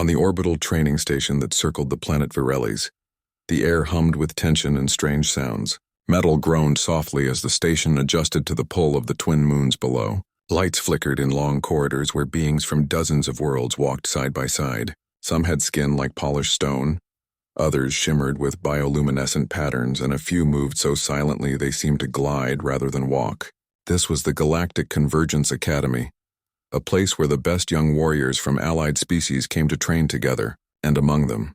On the orbital training station that circled the planet Virelis, the air hummed with tension and strange sounds. Metal groaned softly as the station adjusted to the pull of the twin moons below. Lights flickered in long corridors where beings from dozens of worlds walked side by side. Some had skin like polished stone, others shimmered with bioluminescent patterns, and a few moved so silently they seemed to glide rather than walk. This was the Galactic Convergence Academy, a place where the best young warriors from allied species came to train together, and among them,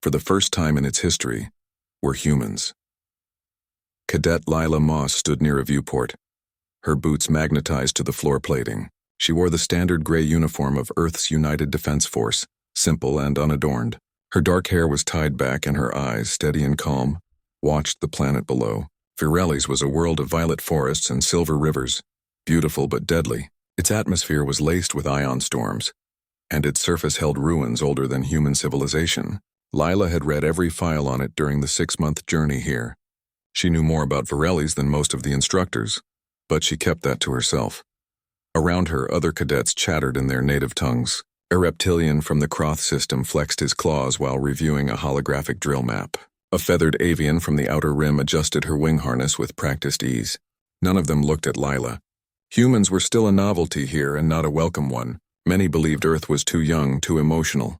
for the first time in its history, were humans. Cadet Lila Moss stood near a viewport, her boots magnetized to the floor plating. She wore the standard gray uniform of Earth's United Defense Force, simple and unadorned. Her dark hair was tied back and her eyes, steady and calm, watched the planet below. Virelis was a world of violet forests and silver rivers, beautiful but deadly. Its atmosphere was laced with ion storms, and its surface held ruins older than human civilization. Lila had read every file on it during the 6-month journey here. She knew more about Virelis than most of the instructors, but she kept that to herself. Around her, other cadets chattered in their native tongues. A reptilian from the Kroth system flexed his claws while reviewing a holographic drill map. A feathered avian from the outer rim adjusted her wing harness with practiced ease. None of them looked at Lila. Humans were still a novelty here and not a welcome one. Many believed Earth was too young, too emotional,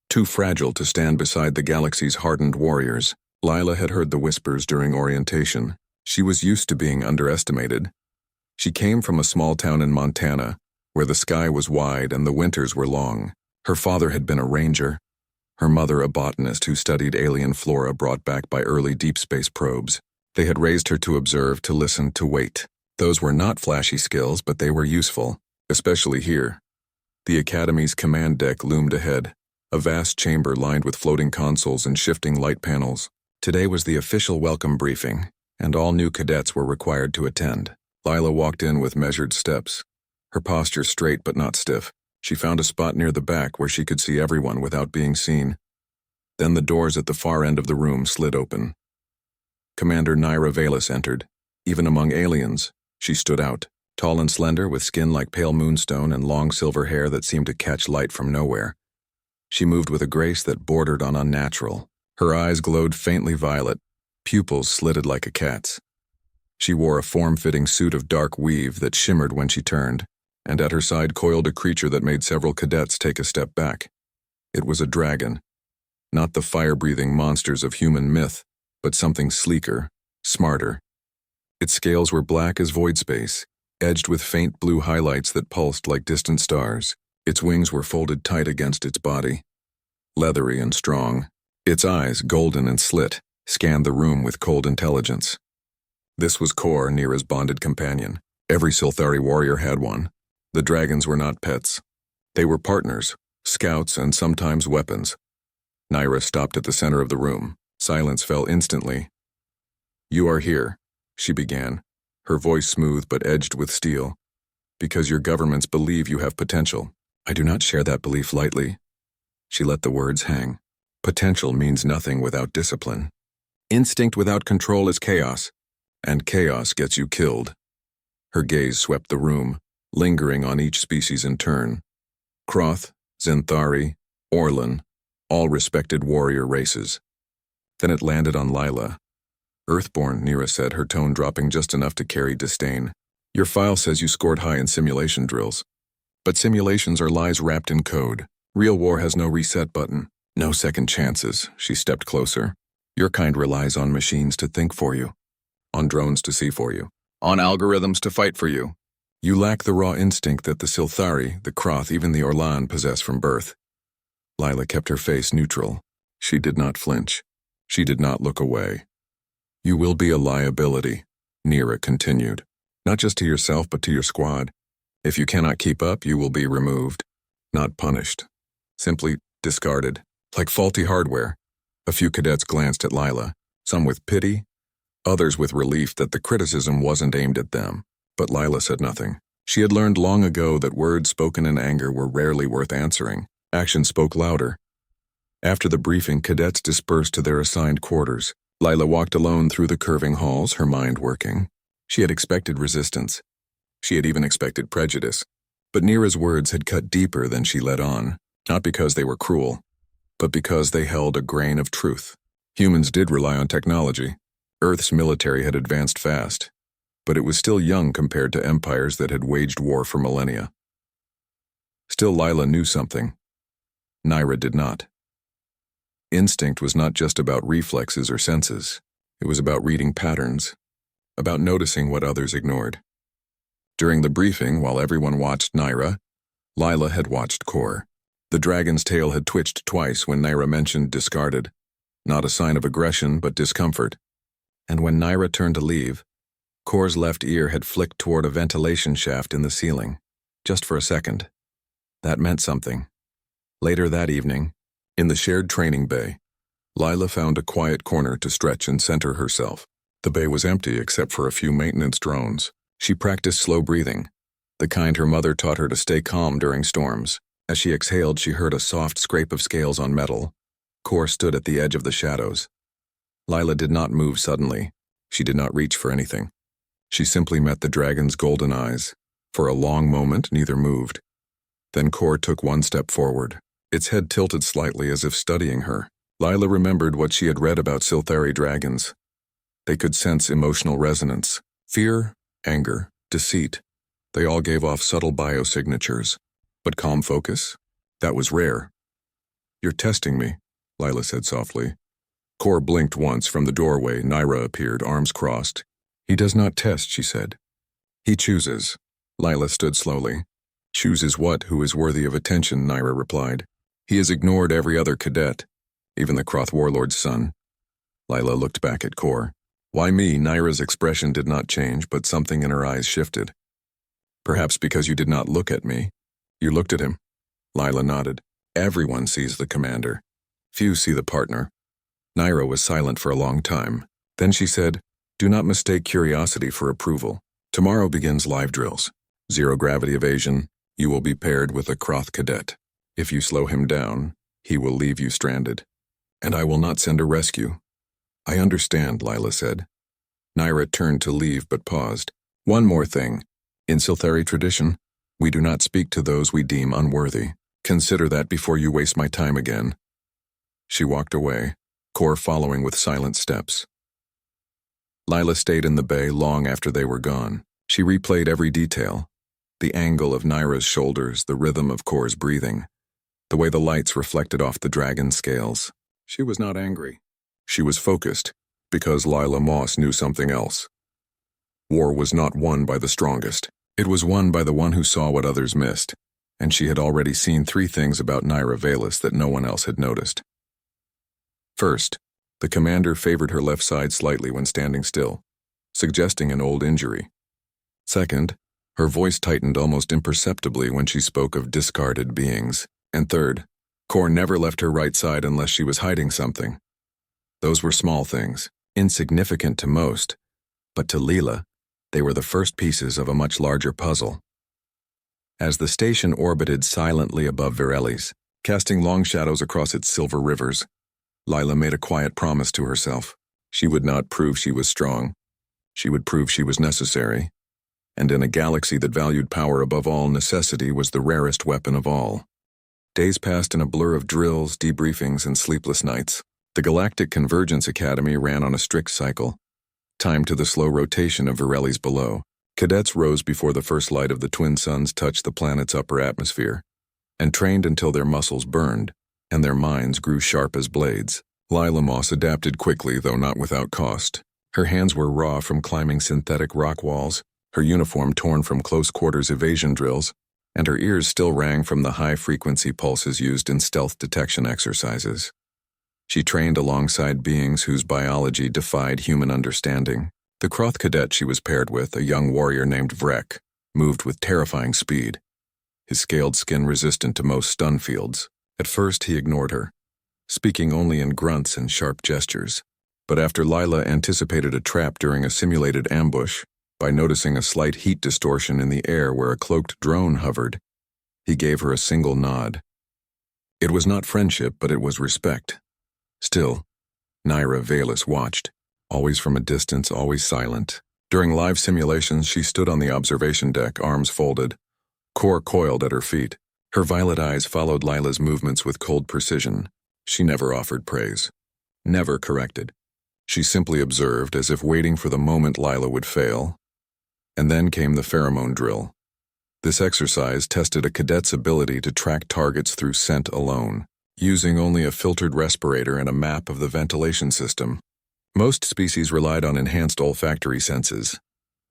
too fragile to stand beside the galaxy's hardened warriors. Lila had heard the whispers during orientation. She was used to being underestimated. She came from a small town in Montana, where the sky was wide and the winters were long. Her father had been a ranger, her mother a botanist who studied alien flora brought back by early deep space probes. They had raised her to observe, to listen, to wait. Those were not flashy skills, but they were useful, especially here. The Academy's command deck loomed ahead, a vast chamber lined with floating consoles and shifting light panels. Today was the official welcome briefing, and all new cadets were required to attend. Lila walked in with measured steps, her posture straight but not stiff. She found a spot near the back where she could see everyone without being seen. Then the doors at the far end of the room slid open. Commander Naira Velis entered. Even among aliens, she stood out, tall and slender with skin like pale moonstone and long silver hair that seemed to catch light from nowhere. She moved with a grace that bordered on unnatural. Her eyes glowed faintly violet, pupils slitted like a cat's. She wore a form-fitting suit of dark weave that shimmered when she turned, and at her side coiled a creature that made several cadets take a step back. It was a dragon, not the fire-breathing monsters of human myth, but something sleeker, smarter. Its scales were black as void space, edged with faint blue highlights that pulsed like distant stars. Its wings were folded tight against its body, leathery and strong. Its eyes, golden and slit, scanned the room with cold intelligence. This was Kor, Nira's bonded companion. Every Silthari warrior had one. The dragons were not pets. They were partners, scouts, and sometimes weapons. Naira stopped at the center of the room. Silence fell instantly. "You are here," she began, her voice smooth but edged with steel, "because your governments believe you have potential. I do not share that belief lightly." She let the words hang. Potential means nothing without discipline. Instinct without control is chaos, and chaos gets you killed. Her gaze swept the room, lingering on each species in turn. Kroth, Zenthari, Orlan, all respected warrior races. Then it landed on Lila. "Earthborn," Nira said, her tone dropping just enough to carry disdain. "Your file says you scored high in simulation drills. But simulations are lies wrapped in code. Real war has no reset button, no second chances." She stepped closer. "Your kind relies on machines to think for you, on drones to see for you, on algorithms to fight for you. You lack the raw instinct that the Silthari, the Kroth, even the Orlan possess from birth." Lila kept her face neutral. She did not flinch. She did not look away. "You will be a liability," Nira continued. "Not just to yourself, but to your squad. If you cannot keep up, you will be removed. Not punished. Simply discarded. Like faulty hardware." A few cadets glanced at Lila, some with pity, others with relief that the criticism wasn't aimed at them. But Lila said nothing. She had learned long ago that words spoken in anger were rarely worth answering. Action spoke louder. After the briefing, cadets dispersed to their assigned quarters. Lila walked alone through the curving halls, her mind working. She had expected resistance. She had even expected prejudice. But Nira's words had cut deeper than she let on. Not because they were cruel, but because they held a grain of truth. Humans did rely on technology. Earth's military had advanced fast, but it was still young compared to empires that had waged war for millennia. Still, Lila knew something. Naira did not. Instinct was not just about reflexes or senses. It was about reading patterns, about noticing what others ignored. During the briefing, while everyone watched Naira, Lila had watched Kor. The dragon's tail had twitched twice when Naira mentioned discarded, not a sign of aggression but discomfort. And when Naira turned to leave, Kor's left ear had flicked toward a ventilation shaft in the ceiling, just for a second. That meant something. Later that evening, in the shared training bay, Lila found a quiet corner to stretch and center herself. The bay was empty except for a few maintenance drones. She practiced slow breathing, the kind her mother taught her to stay calm during storms. As she exhaled, she heard a soft scrape of scales on metal. Kor stood at the edge of the shadows. Lila did not move suddenly. She did not reach for anything. She simply met the dragon's golden eyes. For a long moment, neither moved. Then Kor took one step forward, its head tilted slightly as if studying her. Lila remembered what she had read about Silthari dragons. They could sense emotional resonance. Fear, anger, deceit. They all gave off subtle biosignatures. But calm focus? That was rare. "You're testing me," Lila said softly. Kor blinked once. From the doorway, Naira appeared, arms crossed. "He does not test," she said. "He chooses." Lila stood slowly. "Chooses what? Who is worthy of attention?" Naira replied. "He has ignored every other cadet, even the Kroth warlord's son." Lila looked back at Kor. "Why me?" Naira's expression did not change, but something in her eyes shifted. "Perhaps because you did not look at me. You looked at him." Lila nodded. "Everyone sees the commander. Few see the partner." Naira was silent for a long time. Then she said, "Do not mistake curiosity for approval. Tomorrow begins live drills. Zero-gravity evasion. You will be paired with a Kroth cadet. If you slow him down, he will leave you stranded. And I will not send a rescue." "I understand," Lila said. Naira turned to leave but paused. "One more thing. In Silthari tradition, we do not speak to those we deem unworthy. Consider that before you waste my time again." She walked away, Kor following with silent steps. Lila stayed in the bay long after they were gone. She replayed every detail. The angle of Naira's shoulders, the rhythm of Kor's breathing, the way the lights reflected off the dragon's scales. She was not angry. She was focused, because Lila Moss knew something else. War was not won by the strongest. It was won by the one who saw what others missed, and she had already seen 3 things about Naira Velis that no one else had noticed. First, the commander favored her left side slightly when standing still, suggesting an old injury. Second, her voice tightened almost imperceptibly when she spoke of discarded beings. And third, Kor never left her right side unless she was hiding something. Those were small things, insignificant to most, but to Lila, they were the first pieces of a much larger puzzle. As the station orbited silently above Virelis, casting long shadows across its silver rivers, Lila made a quiet promise to herself. She would not prove she was strong. She would prove she was necessary. And in a galaxy that valued power above all, necessity was the rarest weapon of all. Days passed in a blur of drills, debriefings, and sleepless nights. The Galactic Convergence Academy ran on a strict cycle, timed to the slow rotation of Virelis below. Cadets rose before the first light of the twin suns touched the planet's upper atmosphere, and trained until their muscles burned, and their minds grew sharp as blades. Lila Moss adapted quickly, though not without cost. Her hands were raw from climbing synthetic rock walls, her uniform torn from close-quarters evasion drills, and her ears still rang from the high-frequency pulses used in stealth detection exercises. She trained alongside beings whose biology defied human understanding. The Kroth cadet she was paired with, a young warrior named Vrek, moved with terrifying speed, his scaled skin resistant to most stun fields. At first he ignored her, speaking only in grunts and sharp gestures. But after Lila anticipated a trap during a simulated ambush, by noticing a slight heat distortion in the air where a cloaked drone hovered, he gave her a single nod. It was not friendship, but it was respect. Still, Naira Velis watched, always from a distance, always silent. During live simulations, she stood on the observation deck, arms folded, Kor coiled at her feet. Her violet eyes followed Lila's movements with cold precision. She never offered praise. Never corrected. She simply observed as if waiting for the moment Lila would fail. And then came the pheromone drill. This exercise tested a cadet's ability to track targets through scent alone, using only a filtered respirator and a map of the ventilation system. Most species relied on enhanced olfactory senses,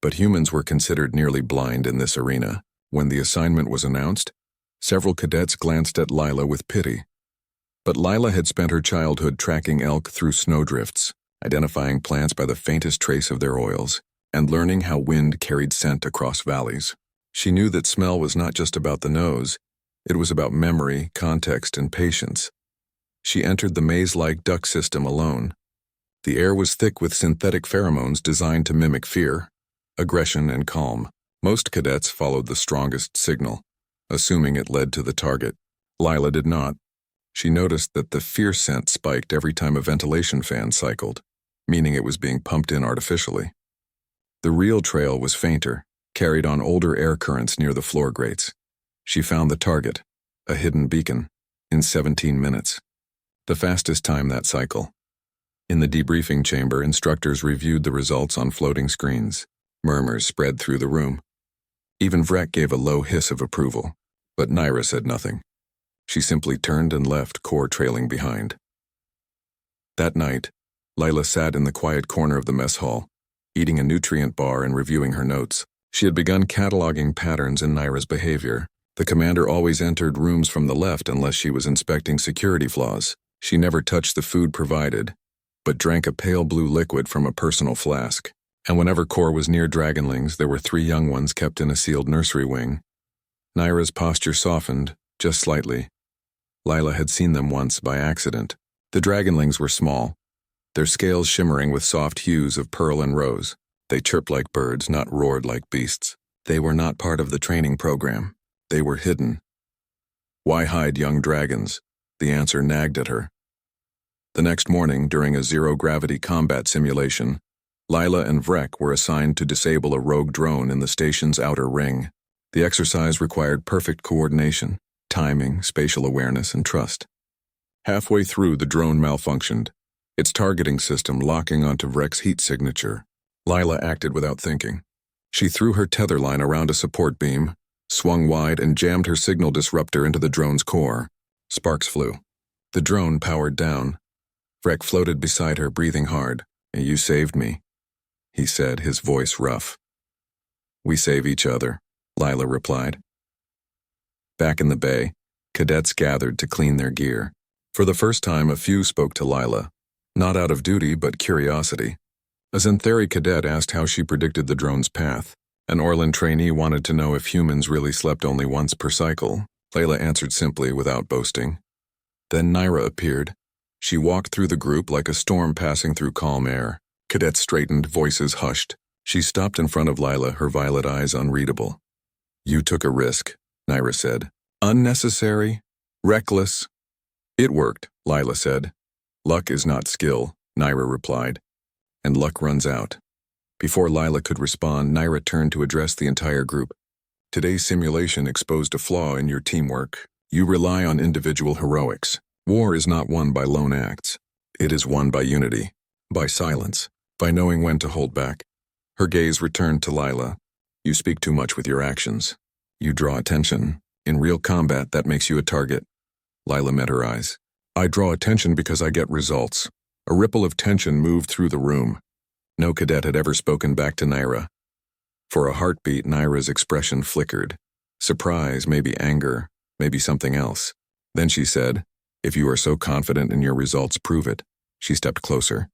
but humans were considered nearly blind in this arena. When the assignment was announced, several cadets glanced at Lila with pity. But Lila had spent her childhood tracking elk through snowdrifts, identifying plants by the faintest trace of their oils, and learning how wind carried scent across valleys. She knew that smell was not just about the nose, it was about memory, context, and patience. She entered the maze-like duct system alone. The air was thick with synthetic pheromones designed to mimic fear, aggression, and calm. Most cadets followed the strongest signal, assuming it led to the target. Lila did not. She noticed that the fear scent spiked every time a ventilation fan cycled, meaning it was being pumped in artificially. The real trail was fainter, carried on older air currents near the floor grates. She found the target, a hidden beacon, in 17 minutes, the fastest time that cycle. In the debriefing chamber, instructors reviewed the results on floating screens. Murmurs spread through the room. Even Vrek gave a low hiss of approval, but Naira said nothing. She simply turned and left, Core trailing behind. That night, Lila sat in the quiet corner of the mess hall, eating a nutrient bar and reviewing her notes. She had begun cataloging patterns in Naira's behavior. The commander always entered rooms from the left unless she was inspecting security flaws. She never touched the food provided, but drank a pale blue liquid from a personal flask. And whenever Core was near dragonlings, there were 3 young ones kept in a sealed nursery wing. Naira's posture softened, just slightly. Lila had seen them once by accident. The dragonlings were small, their scales shimmering with soft hues of pearl and rose. They chirped like birds, not roared like beasts. They were not part of the training program. They were hidden. Why hide young dragons? The answer nagged at her. The next morning, during a zero-gravity combat simulation, Lila and Vrek were assigned to disable a rogue drone in the station's outer ring. The exercise required perfect coordination, timing, spatial awareness, and trust. Halfway through, the drone malfunctioned, its targeting system locking onto Vrek's heat signature. Lila acted without thinking. She threw her tether line around a support beam, swung wide, and jammed her signal disruptor into the drone's core. Sparks flew. The drone powered down. Vrek floated beside her, breathing hard. "You saved me," he said, his voice rough. "We save each other," Lila replied. Back in the bay, cadets gathered to clean their gear. For the first time, a few spoke to Lila, not out of duty but curiosity. A Xanthari cadet asked how she predicted the drone's path. An Orlan trainee wanted to know if humans really slept only once per cycle. Layla answered simply, without boasting. Then Naira appeared. She walked through the group like a storm passing through calm air. Cadets straightened, voices hushed. She stopped in front of Lila, her violet eyes unreadable. "You took a risk," Naira said. "Unnecessary, reckless." "It worked," Lila said. "Luck is not skill," Naira replied. "And luck runs out." Before Lila could respond, Naira turned to address the entire group. "Today's simulation exposed a flaw in your teamwork. You rely on individual heroics. War is not won by lone acts. It is won by unity, by silence, by knowing when to hold back." Her gaze returned to Lila. "You speak too much with your actions. You draw attention. In real combat, that makes you a target." Lila met her eyes. "I draw attention because I get results." A ripple of tension moved through the room. No cadet had ever spoken back to Naira. For a heartbeat, Naira's expression flickered. Surprise, maybe anger, maybe something else. Then she said, "If you are so confident in your results, prove it." She stepped closer.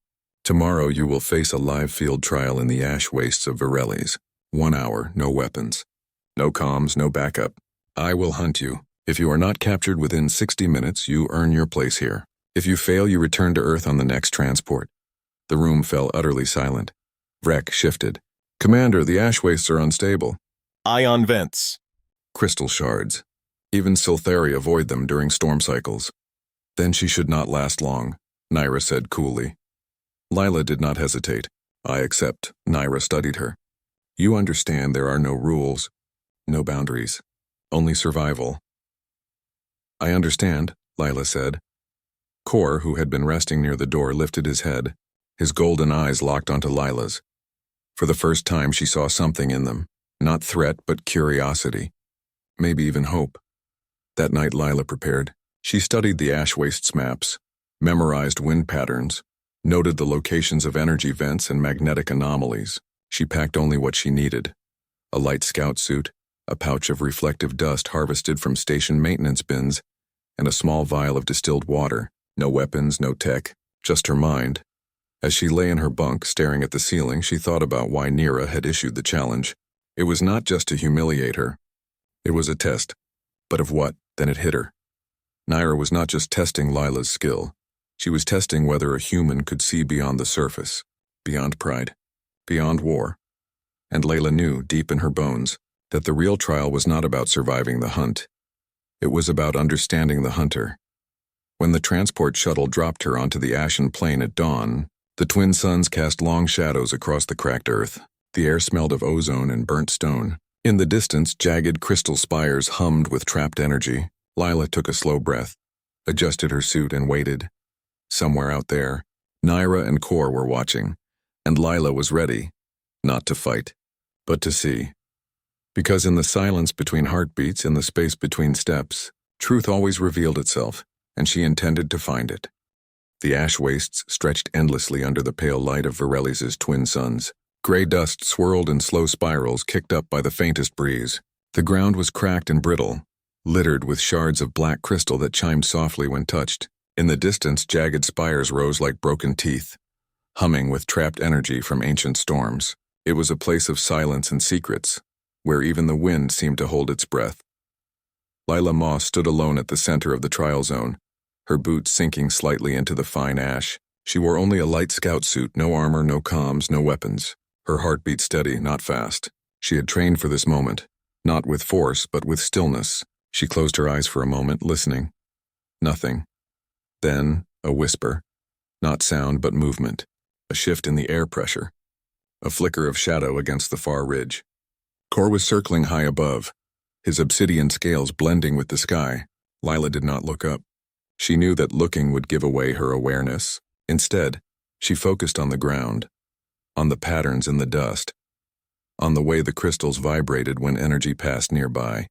"Tomorrow you will face a live field trial in the ash wastes of Virelis. 1 hour, no weapons. No comms, no backup. I will hunt you. If you are not captured within 60 minutes, you earn your place here. If you fail, you return to Earth on the next transport." The room fell utterly silent. Vrek shifted. "Commander, the ash wastes are unstable." "Ion vents." "Crystal shards. Even Silthari avoid them during storm cycles." "Then she should not last long," Naira said coolly. Lila did not hesitate. "I accept." Naira studied her. "You understand there are no rules, no boundaries, only survival. I understand, Lila said. Kor, who had been resting near the door, lifted his head. His golden eyes locked onto Lila's. For the first time she saw something in them. Not threat, but curiosity. Maybe even hope. That night Lila prepared. She studied the ash wastes maps, memorized wind patterns, noted the locations of energy vents and magnetic anomalies. She packed only what she needed. A light scout suit, a pouch of reflective dust harvested from station maintenance bins, and a small vial of distilled water. No weapons, no tech, just her mind. As she lay in her bunk, staring at the ceiling, she thought about why Nira had issued the challenge. It was not just to humiliate her. It was a test. But of what? Then it hit her. Nira was not just testing Lila's skill. She was testing whether a human could see beyond the surface, beyond pride, beyond war. And Layla knew, deep in her bones, that the real trial was not about surviving the hunt. It was about understanding the hunter. When the transport shuttle dropped her onto the ashen plain at dawn, the twin suns cast long shadows across the cracked earth. The air smelled of ozone and burnt stone. In the distance, jagged crystal spires hummed with trapped energy. Lila took a slow breath, adjusted her suit, and waited. Somewhere out there, Naira and Kor were watching, and Lila was ready, not to fight, but to see. Because in the silence between heartbeats, in the space between steps, truth always revealed itself, and she intended to find it. The ash wastes stretched endlessly under the pale light of Virelli's twin suns. Gray dust swirled in slow spirals kicked up by the faintest breeze. The ground was cracked and brittle, littered with shards of black crystal that chimed softly when touched. In the distance, jagged spires rose like broken teeth, humming with trapped energy from ancient storms. It was a place of silence and secrets, where even the wind seemed to hold its breath. Lila Moss stood alone at the center of the trial zone, her boots sinking slightly into the fine ash. She wore only a light scout suit, no armor, no comms, no weapons. Her heart beat steady, not fast. She had trained for this moment, not with force, but with stillness. She closed her eyes for a moment, listening. Nothing. Then, a whisper. Not sound, but movement. A shift in the air pressure. A flicker of shadow against the far ridge. Kor was circling high above, his obsidian scales blending with the sky. Lila did not look up. She knew that looking would give away her awareness. Instead, she focused on the ground, on the patterns in the dust, on the way the crystals vibrated when energy passed nearby.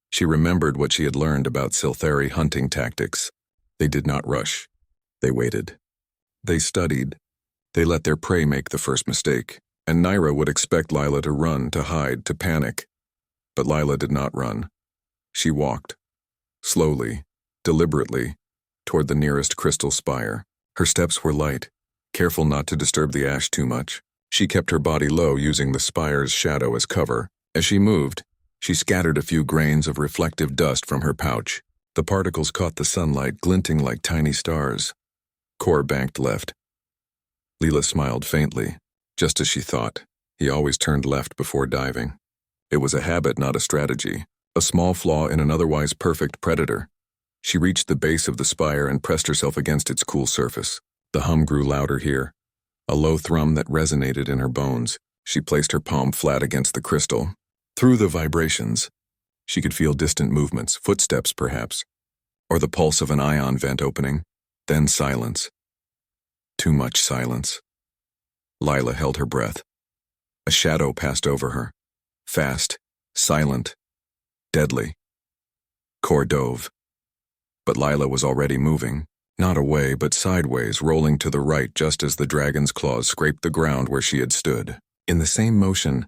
She remembered what she had learned about Silthari hunting tactics. They did not rush. They waited. They studied. They let their prey make the first mistake. And Naira would expect Lila to run, to hide, to panic. But Lila did not run. She walked, slowly, deliberately, toward the nearest crystal spire. Her steps were light, careful not to disturb the ash too much. She kept her body low, using the spire's shadow as cover. As she moved, she scattered a few grains of reflective dust from her pouch. The particles caught the sunlight, glinting like tiny stars. Kor banked left. Lila smiled faintly. Just as she thought, he always turned left before diving. It was a habit, not a strategy, a small flaw in an otherwise perfect predator. She reached the base of the spire and pressed herself against its cool surface. The hum grew louder here, a low thrum that resonated in her bones. She placed her palm flat against the crystal. Through the vibrations, she could feel distant movements, footsteps perhaps, or the pulse of an ion vent opening, then silence. Too much silence. Lila held her breath. A shadow passed over her. Fast, silent, deadly. Kor dove. But Lila was already moving, not away but sideways, rolling to the right just as the dragon's claws scraped the ground where she had stood. In the same motion,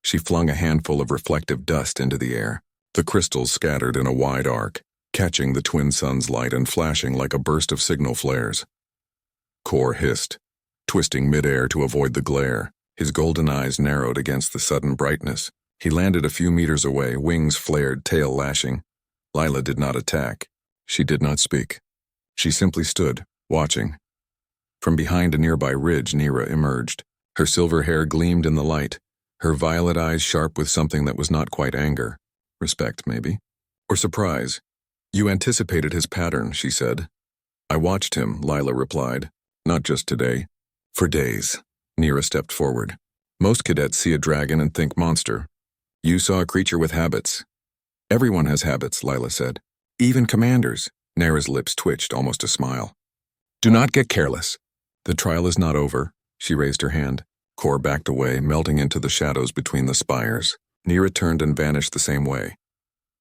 she flung a handful of reflective dust into the air. The crystals scattered in a wide arc, catching the twin sun's light and flashing like a burst of signal flares. Kor hissed, twisting midair to avoid the glare. His golden eyes narrowed against the sudden brightness. He landed a few meters away, wings flared, tail lashing. Lila did not attack. She did not speak. She simply stood, watching. From behind a nearby ridge, Nira emerged. Her silver hair gleamed in the light, her violet eyes sharp with something that was not quite anger. Respect, maybe. Or surprise. You anticipated his pattern, she said. I watched him, Lila replied. Not just today. For days. Nira stepped forward. Most cadets see a dragon and think monster. You saw a creature with habits. Everyone has habits, Lila said. Even commanders. Nara's lips twitched, almost a smile. Do not get careless. The trial is not over. She raised her hand. Kor backed away, melting into the shadows between the spires. Nira turned and vanished the same way.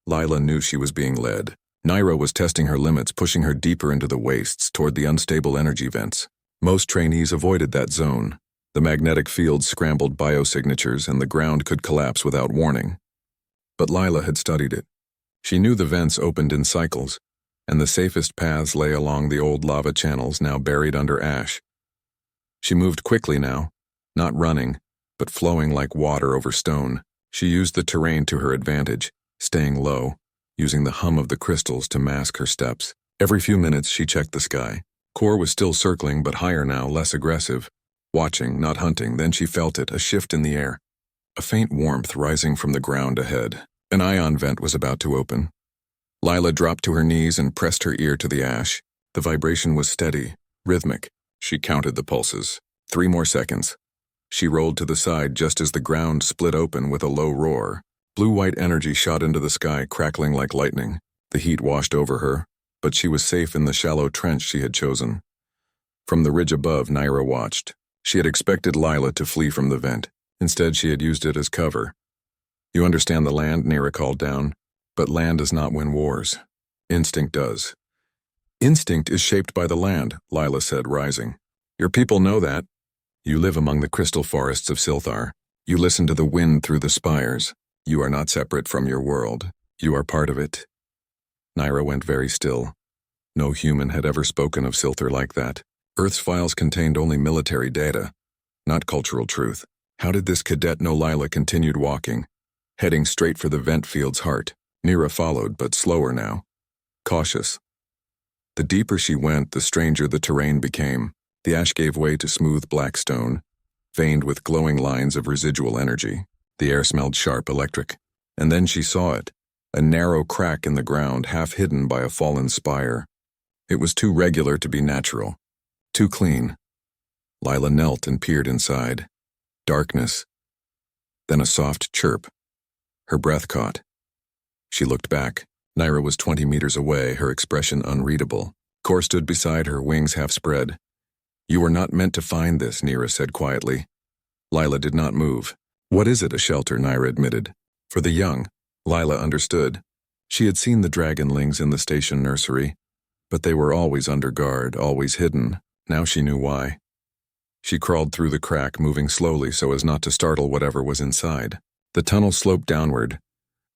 Lila knew she was being led. Naira was testing her limits, pushing her deeper into the wastes, toward the unstable energy vents. Most trainees avoided that zone. The magnetic field scrambled biosignatures, and the ground could collapse without warning. But Lila had studied it. She knew the vents opened in cycles, and the safest paths lay along the old lava channels now buried under ash. She moved quickly now, not running, but flowing like water over stone. She used the terrain to her advantage, staying low, using the hum of the crystals to mask her steps. Every few minutes she checked the sky. Kor was still circling, but higher now, less aggressive. Watching, not hunting, then she felt it, a shift in the air. A faint warmth rising from the ground ahead. An ion vent was about to open. Lila dropped to her knees and pressed her ear to the ash. The vibration was steady, rhythmic. She counted the pulses. 3 more seconds. She rolled to the side just as the ground split open with a low roar. Blue-white energy shot into the sky, crackling like lightning. The heat washed over her, but she was safe in the shallow trench she had chosen. From the ridge above, Naira watched. She had expected Lila to flee from the vent. Instead, she had used it as cover. You understand the land, Naira called down. But land does not win wars. Instinct does. Instinct is shaped by the land, Lila said, rising. Your people know that. You live among the crystal forests of Silthar. You listen to the wind through the spires. You are not separate from your world. You are part of it. Naira went very still. No human had ever spoken of Silthar like that. Earth's files contained only military data, not cultural truth. How did this cadet know? Lila continued walking, heading straight for the vent field's heart. Naira followed, but slower now. Cautious. The deeper she went, the stranger the terrain became. The ash gave way to smooth black stone, veined with glowing lines of residual energy. The air smelled sharp, electric. And then she saw it, a narrow crack in the ground, half hidden by a fallen spire. It was too regular to be natural, too clean. Lila knelt and peered inside. Darkness. Then a soft chirp. Her breath caught. She looked back. Naira was 20 meters away, her expression unreadable. Kor stood beside her, wings half spread. You were not meant to find this, Naira said quietly. Lila did not move. What is it, a shelter, Naira admitted. For the young. Lila understood. She had seen the dragonlings in the station nursery, but they were always under guard, always hidden. Now she knew why. She crawled through the crack, moving slowly so as not to startle whatever was inside. The tunnel sloped downward,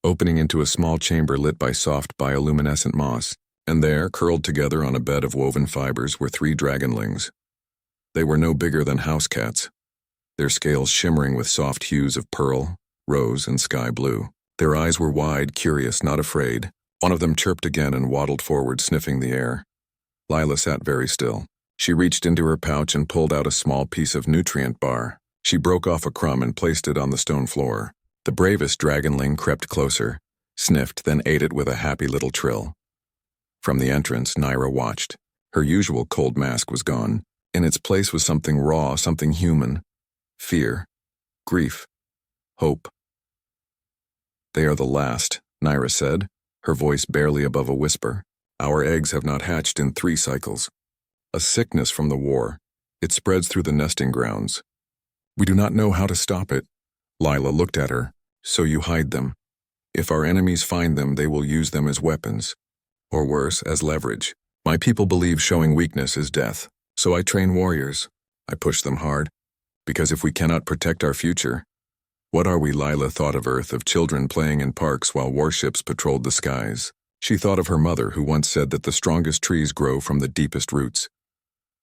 opening into a small chamber lit by soft bioluminescent moss, and there, curled together on a bed of woven fibers, were 3 dragonlings. They were no bigger than house cats, their scales shimmering with soft hues of pearl, rose, and sky blue. Their eyes were wide, curious, not afraid. One of them chirped again and waddled forward, sniffing the air. Lila sat very still. She reached into her pouch and pulled out a small piece of nutrient bar. She broke off a crumb and placed it on the stone floor. The bravest dragonling crept closer, sniffed, then ate it with a happy little trill. From the entrance, Naira watched. Her usual cold mask was gone. In its place was something raw, something human. Fear, grief, hope. They are the last, Naira said, her voice barely above a whisper. Our eggs have not hatched in 3 cycles. A sickness from the war. It spreads through the nesting grounds. We do not know how to stop it. Lila looked at her. So you hide them. If our enemies find them, they will use them as weapons. Or worse, as leverage. My people believe showing weakness is death. So I train warriors. I push them hard. Because if we cannot protect our future, what are we? Lila thought of Earth, of children playing in parks while warships patrolled the skies. She thought of her mother, who once said that the strongest trees grow from the deepest roots.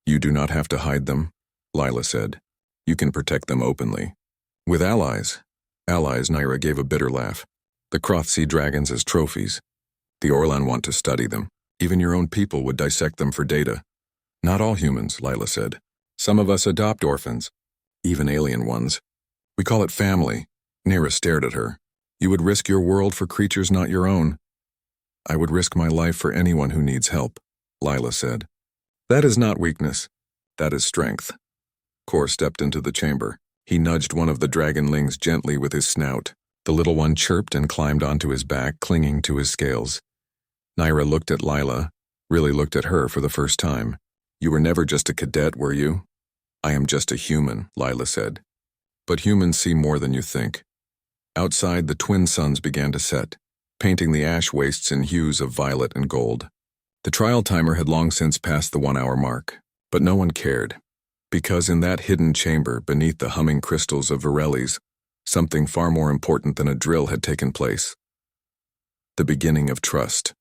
You do not have to hide them, Lila said. You can protect them openly. With allies. Allies, Naira gave a bitter laugh. The Kroth see dragons as trophies. The Orlan want to study them. Even your own people would dissect them for data. Not all humans, Lila said. Some of us adopt orphans. Even alien ones. We call it family. Naira stared at her. You would risk your world for creatures not your own. I would risk my life for anyone who needs help, Lila said. That is not weakness. That is strength. Kor stepped into the chamber. He nudged one of the dragonlings gently with his snout. The little one chirped and climbed onto his back, clinging to his scales. Naira looked at Lila, really looked at her for the first time. You were never just a cadet, were you? I am just a human, Lila said. But humans see more than you think. Outside, the twin suns began to set, painting the ash wastes in hues of violet and gold. The trial timer had long since passed the 1-hour mark, but no one cared, because in that hidden chamber beneath the humming crystals of Virellis, something far more important than a drill had taken place. The beginning of trust.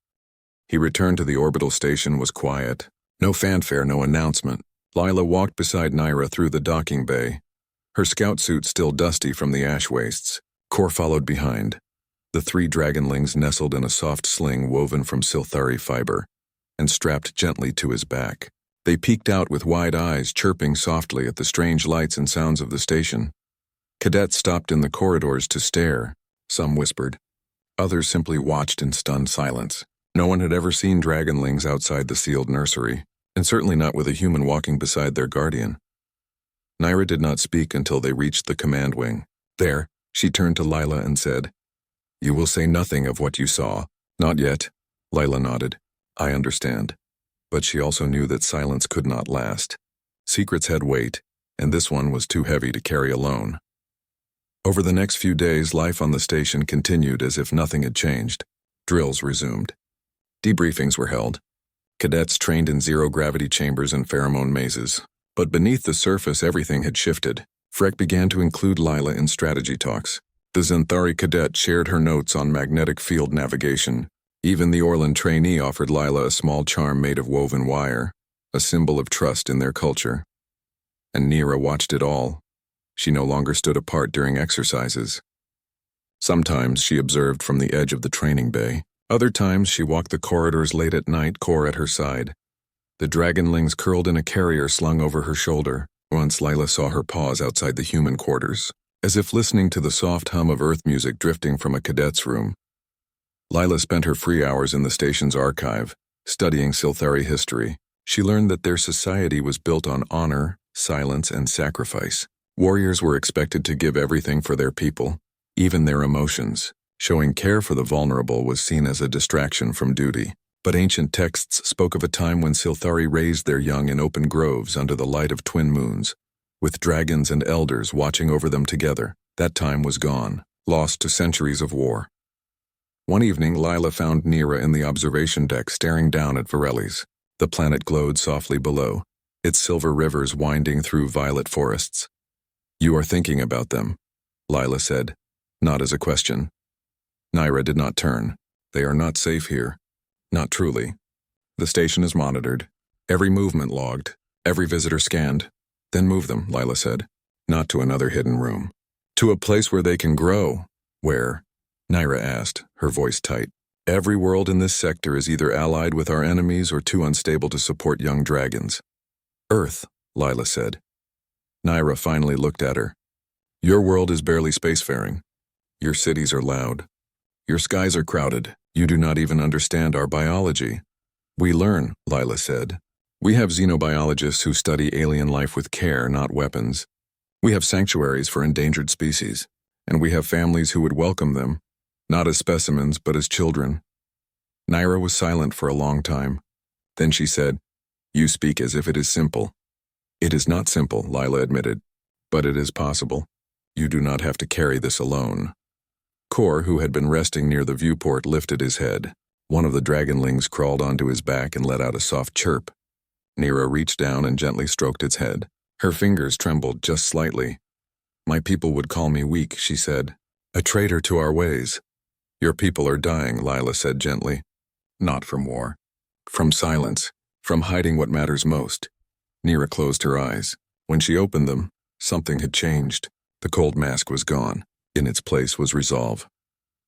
He returned to the orbital station was quiet. No fanfare, no announcement. Lila walked beside Naira through the docking bay, her scout suit still dusty from the ash wastes. Kor followed behind. The 3 dragonlings nestled in a soft sling woven from Silthari fiber and strapped gently to his back. They peeked out with wide eyes, chirping softly at the strange lights and sounds of the station. Cadets stopped in the corridors to stare. Some whispered. Others simply watched in stunned silence. No one had ever seen dragonlings outside the sealed nursery, and certainly not with a human walking beside their guardian. Naira did not speak until they reached the command wing. There, she turned to Lila and said, You will say nothing of what you saw. Not yet, Lila nodded. I understand. But she also knew that silence could not last. Secrets had weight, and this one was too heavy to carry alone. Over the next few days, life on the station continued as if nothing had changed. Drills resumed. Debriefings were held. Cadets trained in zero-gravity chambers and pheromone mazes. But beneath the surface, everything had shifted. Freck began to include Lila in strategy talks. The Xanthari cadet shared her notes on magnetic field navigation. Even the Orlan trainee offered Lila a small charm made of woven wire, a symbol of trust in their culture. And Nira watched it all. She no longer stood apart during exercises. Sometimes she observed from the edge of the training bay. Other times she walked the corridors late at night, Kor at her side. The dragonlings curled in a carrier slung over her shoulder. Once Lila saw her pause outside the human quarters, as if listening to the soft hum of earth music drifting from a cadet's room. Lila spent her free hours in the station's archive, studying Silthari history. She learned that their society was built on honor, silence, and sacrifice. Warriors were expected to give everything for their people, even their emotions. Showing care for the vulnerable was seen as a distraction from duty. But ancient texts spoke of a time when Silthari raised their young in open groves under the light of twin moons, with dragons and elders watching over them together. That time was gone, lost to centuries of war. One evening, Lila found Nira in the observation deck staring down at Virellis. The planet glowed softly below, its silver rivers winding through violet forests. You are thinking about them, Lila said, not as a question. Naira did not turn. They are not safe here. Not truly. The station is monitored. Every movement logged. Every visitor scanned. Then move them, Lila said. Not to another hidden room. To a place where they can grow. Where? Naira asked, her voice tight. Every world in this sector is either allied with our enemies or too unstable to support young dragons. Earth, Lila said. Naira finally looked at her. Your world is barely spacefaring. Your cities are loud. Your skies are crowded. You do not even understand our biology. We learn, Lila said. We have xenobiologists who study alien life with care, not weapons. We have sanctuaries for endangered species, and we have families who would welcome them, not as specimens, but as children. Naira was silent for a long time. Then she said, You speak as if it is simple. It is not simple, Lila admitted, but it is possible. You do not have to carry this alone. Kor, who had been resting near the viewport, lifted his head. One of the dragonlings crawled onto his back and let out a soft chirp. Nira reached down and gently stroked its head. Her fingers trembled just slightly. My people would call me weak, she said. A traitor to our ways. Your people are dying, Lila said gently. Not from war. From silence. From hiding what matters most. Nira closed her eyes. When she opened them, something had changed. The cold mask was gone. In its place was resolve.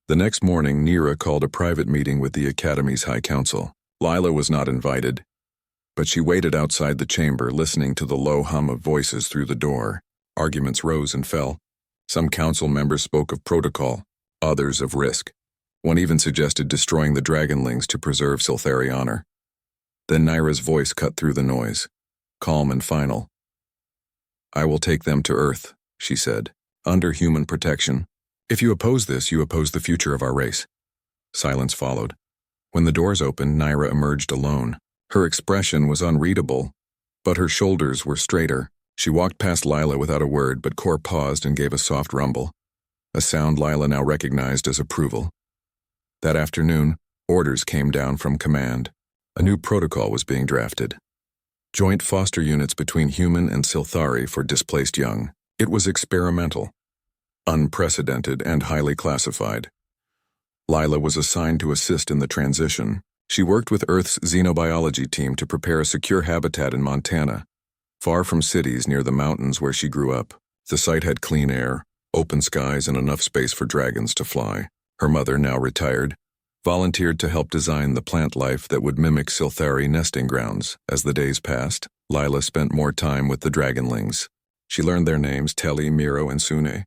The next morning, Nira called a private meeting with the Academy's High Council. Lila was not invited, but she waited outside the chamber, listening to the low hum of voices through the door. Arguments rose and fell. Some council members spoke of protocol, others of risk. One even suggested destroying the dragonlings to preserve Silthari honor. Then Nira's voice cut through the noise, calm and final. I will take them to Earth, she said, under human protection. If you oppose this, you oppose the future of our race. Silence followed. When the doors opened, Naira emerged alone. Her expression was unreadable, but her shoulders were straighter. She walked past Lila without a word, but Kor paused and gave a soft rumble, a sound Lila now recognized as approval. That afternoon, orders came down from command. A new protocol was being drafted. Joint foster units between human and Silthari for displaced young. It was experimental, unprecedented, and highly classified. Lila was assigned to assist in the transition. She worked with Earth's xenobiology team to prepare a secure habitat in Montana, far from cities near the mountains where she grew up. The site had clean air, open skies, and enough space for dragons to fly. Her mother, now retired, volunteered to help design the plant life that would mimic Silthari nesting grounds. As the days passed, Lila spent more time with the dragonlings. She learned their names: Telly, Miro, and Sune.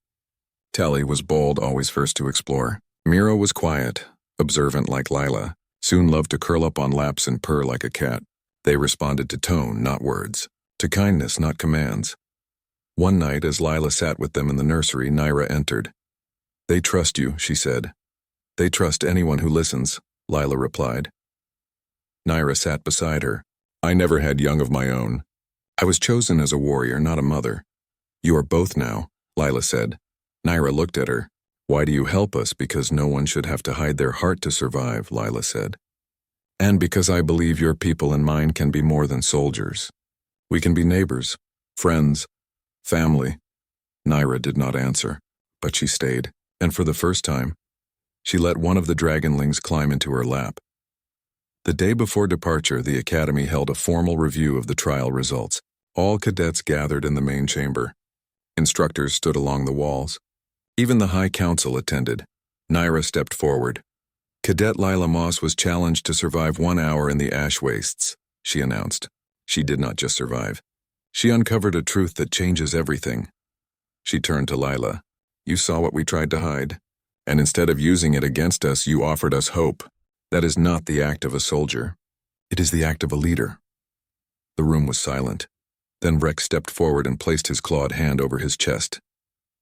Telly was bold, always first to explore. Miro was quiet, observant like Lila, soon loved to curl up on laps and purr like a cat. They responded to tone, not words, to kindness, not commands. One night, as Lila sat with them in the nursery, Naira entered. "They trust you," she said. "They trust anyone who listens," Lila replied. Naira sat beside her. "I never had young of my own. I was chosen as a warrior, not a mother." "You are both now," Lila said. Naira looked at her. "Why do you help us?" "Because no one should have to hide their heart to survive," Lila said. "And because I believe your people and mine can be more than soldiers. We can be neighbors, friends, family." Naira did not answer, but she stayed, and for the first time, she let one of the dragonlings climb into her lap. The day before departure, the academy held a formal review of the trial results. All cadets gathered in the main chamber. Instructors stood along the walls. Even the High Council attended. Naira stepped forward. "Cadet Lila Moss was challenged to survive 1 hour in the ash wastes," she announced. She did not just survive. She uncovered a truth that changes everything. She turned to Lila. "You saw what we tried to hide, and instead of using it against us, you offered us hope. That is not the act of a soldier. It is the act of a leader." The room was silent. Then Rex stepped forward and placed his clawed hand over his chest.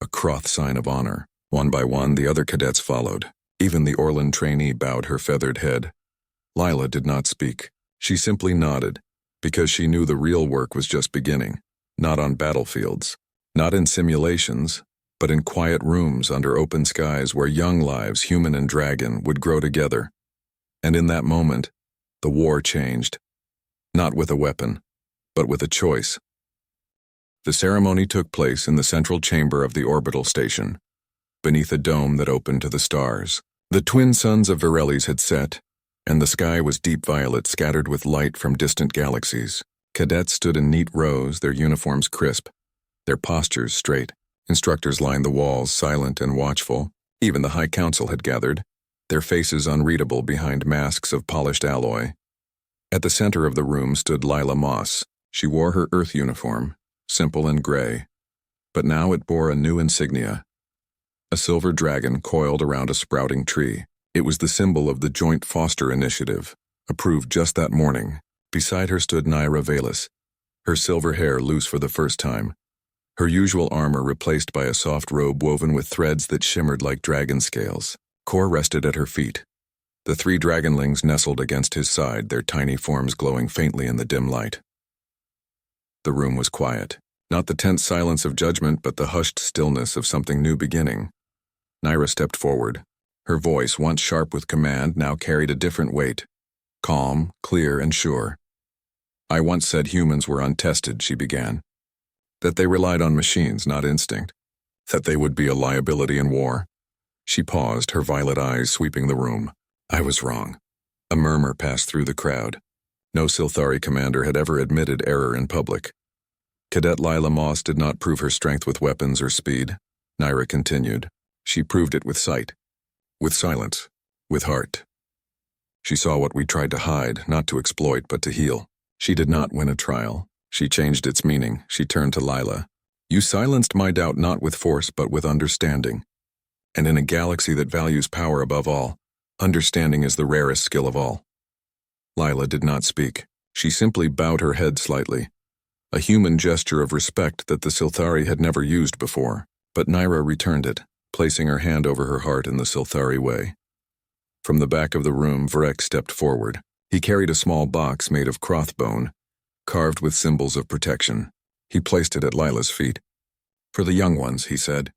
A Kroth sign of honor. One by one, the other cadets followed. Even the Orlan trainee bowed her feathered head. Lila did not speak. She simply nodded, because she knew the real work was just beginning. Not on battlefields, not in simulations, but in quiet rooms under open skies where young lives, human and dragon, would grow together. And in that moment, the war changed. Not with a weapon, but with a choice. The ceremony took place in the central chamber of the orbital station, beneath a dome that opened to the stars. The twin suns of Virelis had set, and the sky was deep violet scattered with light from distant galaxies. Cadets stood in neat rows, their uniforms crisp, their postures straight. Instructors lined the walls, silent and watchful. Even the High Council had gathered, their faces unreadable behind masks of polished alloy. At the center of the room stood Lila Moss. She wore her Earth uniform, simple and gray, but now it bore a new insignia. A silver dragon coiled around a sprouting tree. It was the symbol of the Joint Foster Initiative, approved just that morning. Beside her stood Naira Velis, her silver hair loose for the first time, her usual armor replaced by a soft robe woven with threads that shimmered like dragon scales. Kor rested at her feet. The 3 dragonlings nestled against his side, their tiny forms glowing faintly in the dim light. The room was quiet. Not the tense silence of judgment, but the hushed stillness of something new beginning. Naira stepped forward. Her voice, once sharp with command, now carried a different weight. Calm, clear, and sure. "I once said humans were untested," she began. "That they relied on machines, not instinct. That they would be a liability in war." She paused, her violet eyes sweeping the room. "I was wrong." A murmur passed through the crowd. No Silthari commander had ever admitted error in public. Cadet Lila Moss did not prove her strength with weapons or speed. Naira continued. She proved it with sight, with silence, with heart. She saw what we tried to hide, not to exploit, but to heal. She did not win a trial. She changed its meaning. She turned to Lila. "You silenced my doubt not with force, but with understanding. And in a galaxy that values power above all, understanding is the rarest skill of all." Lila did not speak. She simply bowed her head slightly, a human gesture of respect that the Silthari had never used before. But Naira returned it, placing her hand over her heart in the Silthari way. From the back of the room, Vrek stepped forward. He carried a small box made of crothbone, carved with symbols of protection. He placed it at Lila's feet. "For the young ones," he said.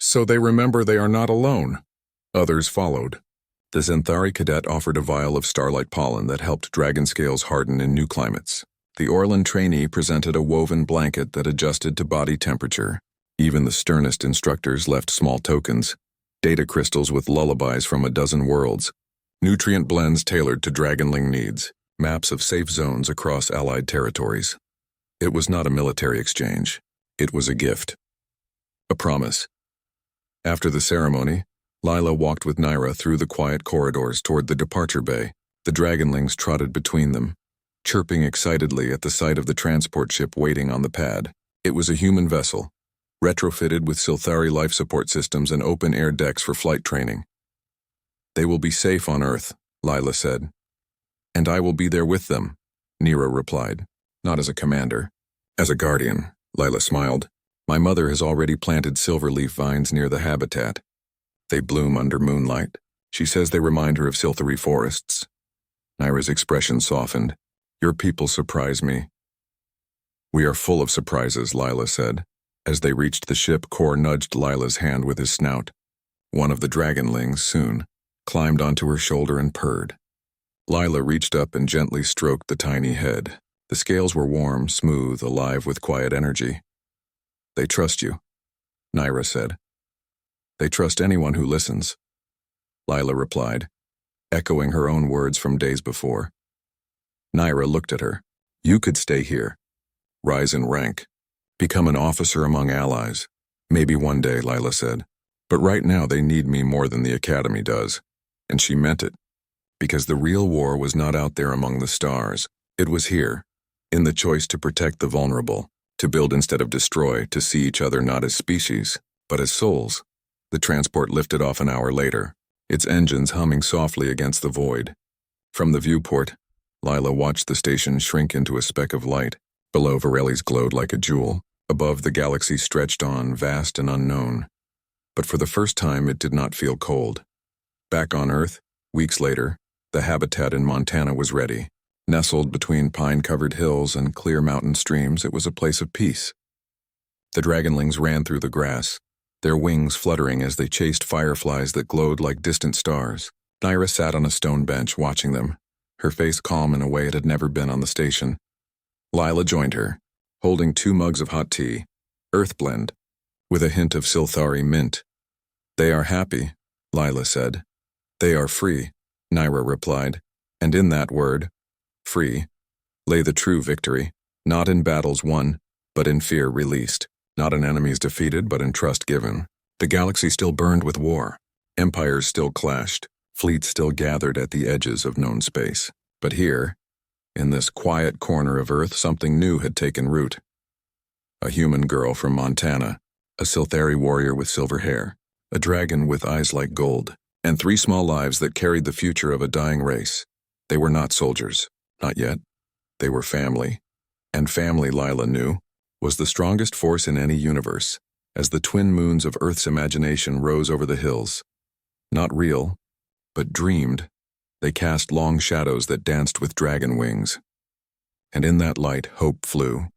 "So they remember they are not alone." Others followed. The Zenthari cadet offered a vial of starlight pollen that helped dragon scales harden in new climates. The Orlan trainee presented a woven blanket that adjusted to body temperature. Even the sternest instructors left small tokens, data crystals with lullabies from a dozen worlds, nutrient blends tailored to dragonling needs, maps of safe zones across allied territories. It was not a military exchange. It was a gift. A promise. After the ceremony, Lila walked with Naira through the quiet corridors toward the departure bay. The dragonlings trotted between them, chirping excitedly at the sight of the transport ship waiting on the pad. It was a human vessel, retrofitted with Silthari life support systems and open-air decks for flight training. "They will be safe on Earth," Lila said. "And I will be there with them," Nira replied. "Not as a commander. As a guardian," Lila smiled. "My mother has already planted silverleaf vines near the habitat. They bloom under moonlight. She says they remind her of Silthari forests." Naira's expression softened. "Your people surprise me." "We are full of surprises," Lila said. As they reached the ship, Kor nudged Lila's hand with his snout. One of the dragonlings, soon, climbed onto her shoulder and purred. Lila reached up and gently stroked the tiny head. The scales were warm, smooth, alive with quiet energy. "They trust you," Naira said. "They trust anyone who listens," Lila replied, echoing her own words from days before. Naira looked at her. "You could stay here, rise in rank, become an officer among allies. Maybe one day," Lila said. "But right now they need me more than the academy does." And she meant it. Because the real war was not out there among the stars. It was here, in the choice to protect the vulnerable, to build instead of destroy, to see each other not as species, but as souls. The transport lifted off an hour later, its engines humming softly against the void. From the viewport, Lila watched the station shrink into a speck of light. Below, Varelli's glowed like a jewel. Above, the galaxy stretched on, vast and unknown. But for the first time, it did not feel cold. Back on Earth, weeks later, the habitat in Montana was ready. Nestled between pine-covered hills and clear mountain streams, it was a place of peace. The dragonlings ran through the grass, their wings fluttering as they chased fireflies that glowed like distant stars. Naira sat on a stone bench watching them, her face calm in a way it had never been on the station. Lila joined her, holding 2 mugs of hot tea, Earth Blend, with a hint of Silthari mint. "They are happy," Lila said. "They are free," Naira replied. And in that word, free, lay the true victory, not in battles won, but in fear released. Not in enemies defeated, but in trust given. The galaxy still burned with war. Empires still clashed. Fleets still gathered at the edges of known space. But here, in this quiet corner of Earth, something new had taken root. A human girl from Montana, a Silthari warrior with silver hair, a dragon with eyes like gold, and 3 small lives that carried the future of a dying race. They were not soldiers, not yet. They were family. And family, Lila knew, was the strongest force in any universe, as the twin moons of Earth's imagination rose over the hills. Not real, but dreamed, they cast long shadows that danced with dragon wings. And in that light, hope flew.